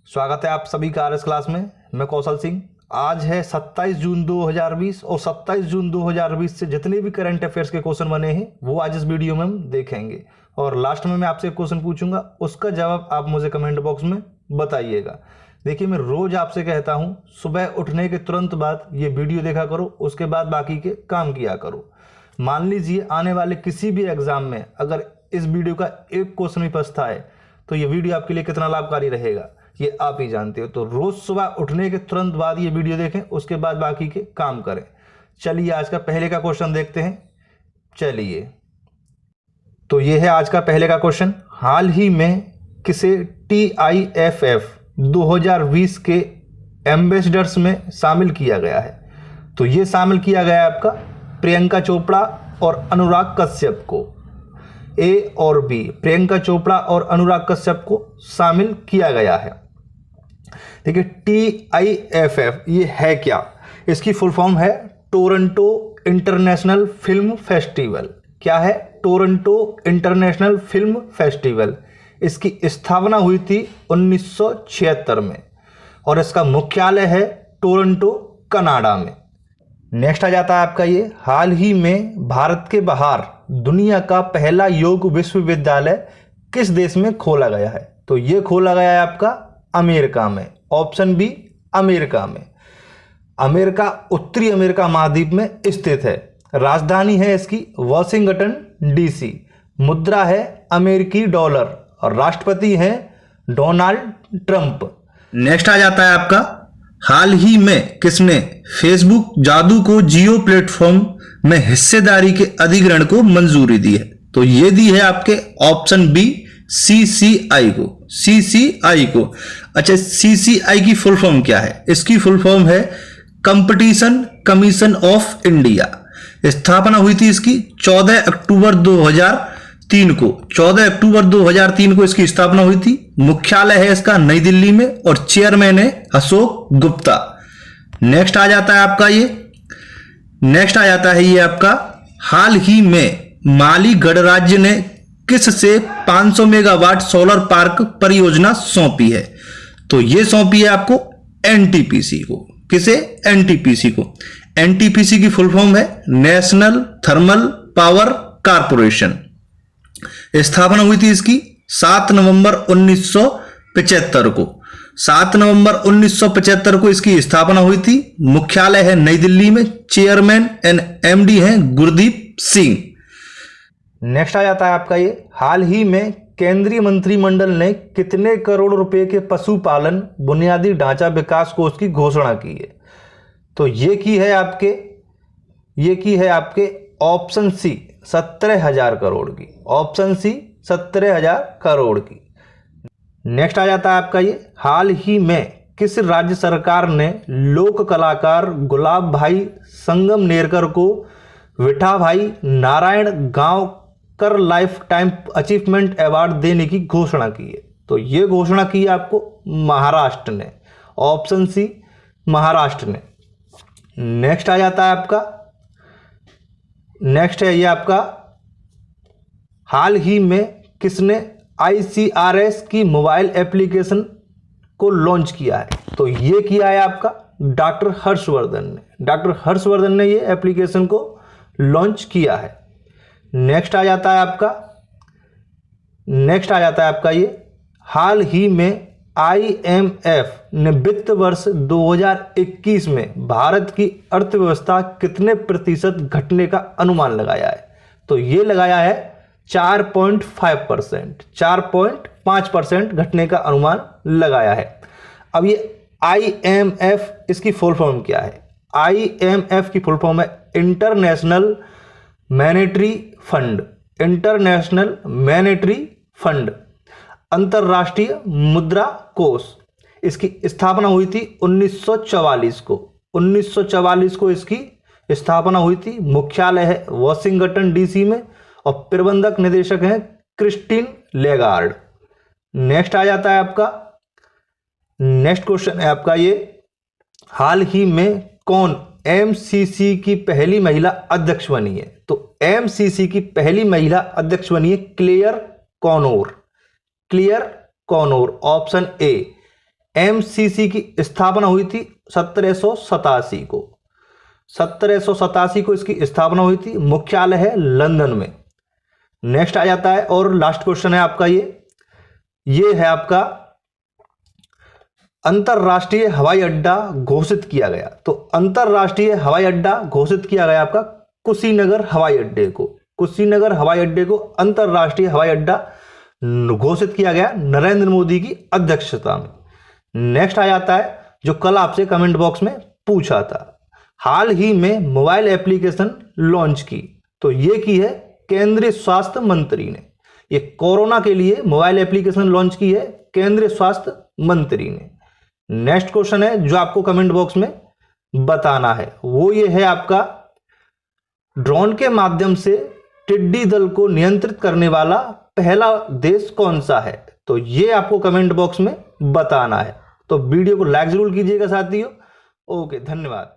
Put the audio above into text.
स्वागत है आप सभी का आरएस क्लास में। मैं कौशल सिंह। आज है 27 जून 2020 और 27 जून 2020 से जितने भी करंट अफेयर्स के क्वेश्चन बने हैं वो आज इस वीडियो में हम देखेंगे। और लास्ट में मैं आपसे एक क्वेश्चन पूछूंगा, उसका जवाब आप मुझे कमेंट बॉक्स में बताइएगा। देखिए, मैं रोज आपसे कहता हूं सुबह उठने के तुरंत बाद ये वीडियो देखा करो, उसके बाद बाकी के काम किया करो। मान लीजिए आने वाले किसी भी एग्जाम में अगर इस वीडियो का एक क्वेश्चन भी फंसता है तो ये वीडियो आपके लिए कितना लाभकारी रहेगा ये आप ही जानते हो। तो रोज सुबह उठने के तुरंत बाद ये वीडियो देखें, उसके बाद बाकी के काम करें। चलिए आज का पहले का क्वेश्चन देखते हैं। चलिए, तो ये है आज का पहले का क्वेश्चन। हाल ही में किसे TIFF 2020 के एम्बेसडर्स में शामिल किया गया है? तो ये शामिल किया गया है आपका प्रियंका चोपड़ा और अनुराग कश्यप को। A और B, प्रियंका चोपड़ा और अनुराग कश्यप को शामिल किया गया है। देखिए, TIFF ये है क्या? इसकी फुल फॉर्म है टोरंटो इंटरनेशनल फिल्म फेस्टिवल। क्या है? Toronto international film festival. इसकी स्थापना हुई थी 1976 में और इसका मुख्यालय है टोरंटो, कनाडा में। नेक्स्ट आ जाता है आपका ये, हाल ही में भारत के बाहर दुनिया का पहला योग विश्वविद्यालय किस देश में खोला गया है? तो ये खोला गया है आपका अमेरिका में। ऑप्शन बी, अमेरिका में। अमेरिका उत्तरी अमेरिका महाद्वीप में स्थित है। राजधानी है इसकी वाशिंगटन DC। मुद्रा है अमेरिकी डॉलर और राष्ट्रपति हैं डोनाल्ड ट्रंप। नेक्स्ट आ जाता है आपका, हाल ही में किसने फेसबुक जादू को जियो प्लेटफॉर्म में हिस्सेदारी के अधिग्रहण को मंजूरी दी है? तो ये दी है आपके ऑप्शन बी, CCI को। CCI को, अच्छा, CCI की फुल फॉर्म क्या है? इसकी फुल फॉर्म है कंपटीशन कमीशन ऑफ इंडिया। स्थापना हुई थी इसकी 14 अक्टूबर 2003 को। 14 अक्टूबर 2003 को इसकी स्थापना हुई थी। मुख्यालय है इसका नई दिल्ली में और चेयरमैन है अशोक गुप्ता। नेक्स्ट आ जाता है आपका ये आपका, हाल ही में माली गणराज्य ने किस से 500 मेगावाट सोलर पार्क परियोजना सौंपी है? तो ये सौंपी है आपको NTPC को। किसे? NTPC को। NTPC की फुल फॉर्म है नेशनल थर्मल पावर कारपोरेशन। स्थापना हुई थी इसकी 7 नवंबर 1975 को। 7 नवंबर 1975 को इसकी स्थापना हुई थी। मुख्यालय है नई दिल्ली में। चेयरमैन एंड MD हैं गुरदीप सिंह। नेक्स्ट आ जाता है आपका ये, हाल ही में केंद्रीय मंत्रिमंडल ने कितने करोड़ रुपए के पशुपालन बुनियादी ढांचा विकास कोष की घोषणा की है? तो ये की है आपके ऑप्शन सी 17,000 करोड़ की। ऑप्शन सी 17,000 करोड़ की। नेक्स्ट आ जाता है आपका ये, हाल ही में किस राज्य सरकार ने लोक कलाकार गुलाब भाई संगमनेरकर को विठा भाई Narayan Gaonkar life time achievement award देने की घोषणा की है? तो ये घोषणा की है आपको महाराष्ट्र ने। ऑप्शन सी, महाराष्ट्र ने। नेक्स्ट आ जाता है आपका, नेक्स्ट है ये आपका, हाल ही में किसने ICRS की मोबाइल एप्लीकेशन को लॉन्च किया है? तो ये किया है आपका डॉक्टर हर्षवर्धन ने। डॉक्टर हर्षवर्धन ने ये एप्लीकेशन को लॉन्च किया है। नेक्स्ट आ जाता है आपका ये, हाल ही में IMF ने वित्त वर्ष 2021 में भारत की अर्थव्यवस्था कितने प्रतिशत घटने का अनुमान लगाया है? तो ये लगाया है 4.5%। 4.5% घटने का अनुमान लगाया है। अब ये IMF, इसकी फुल फॉर्म क्या है? IMF की फुल फॉर्म है international monetary fund. International monetary fund, अंतरराष्ट्रीय मुद्रा कोष। इसकी स्थापना हुई थी 1944 को। 1944 को इसकी स्थापना हुई थी। मुख्यालय है वाशिंगटन DC में और प्रबंधक निदेशक हैं क्रिस्टीन लेगार्ड। नेक्स्ट आ जाता है आपका, नेक्स्ट क्वेश्चन है आपका ये, हाल ही में कौन MCC की पहली महिला अध्यक्ष बनी है? तो MCC की पहली महिला अध्यक्ष बनी है Claire Connor. Claire Connor. Option A, MCC की स्थापना हुई थी 1787 को। 1787 को इसकी स्थापना हुई थी। मुख्यालय है लंदन में। नेक्स्ट आ जाता है और लास्ट क्वेश्चन है आपका ये है आपका अंतरराष्ट्रीय हवाई अड्डा घोषित किया गया। तो अंतरराष्ट्रीय हवाई अड्डा घोषित किया गया आपका कुशीनगर हवाई अड्डे को। कुशीनगर हवाई अड्डे को अंतरराष्ट्रीय हवाई अड्डा घोषित किया गया नरेंद्र मोदी की अध्यक्षता में। नेक्स्ट आ जाता है जो कल आपसे कमेंट बॉक्स में पूछा था, हाल ही में मोबाइल एप्लीकेशन लॉन्च की, तो ये की है केंद्रीय स्वास्थ्य मंत्री ने। ये कोरोना के लिए मोबाइल एप्लीकेशन लॉन्च की है केंद्रीय स्वास्थ्य मंत्री ने। नेक्स्ट क्वेश्चन है जो आपको कमेंट बॉक्स में बताना है वो ये है आपका, ड्रोन के माध्यम से टिड्डी दल को नियंत्रित करने वाला पहला देश कौन सा है। तो ये आपको कमेंट बॉक्स में बताना है। तो वीडियो को लाइक जरूर कीजिएगा साथियों। ओके, धन्यवाद।